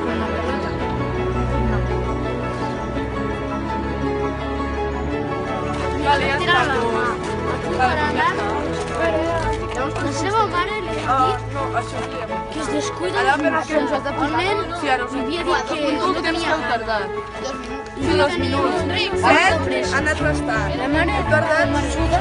con una pelota. Vale, ja està. La seva mare li ha dit No, això ho diem. que es descuida Ara per el nen Sí, ara ho sé. li havia dit que no tenia gana. Sí, 2 minuts. 7, ha anat restant. La mare He tardat. m'ajuda.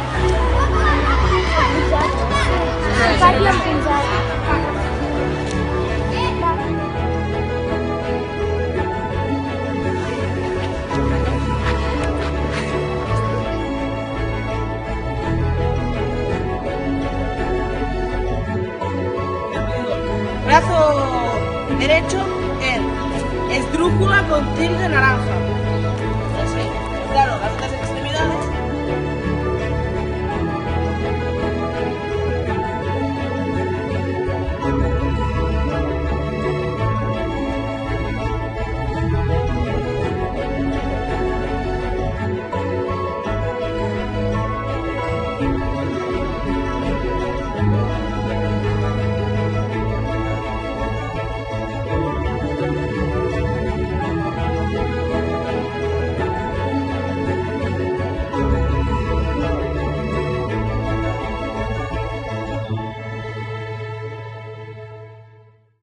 Brazo derecho en esdrújula con til de naranja. Así. Claro, las otras extremidades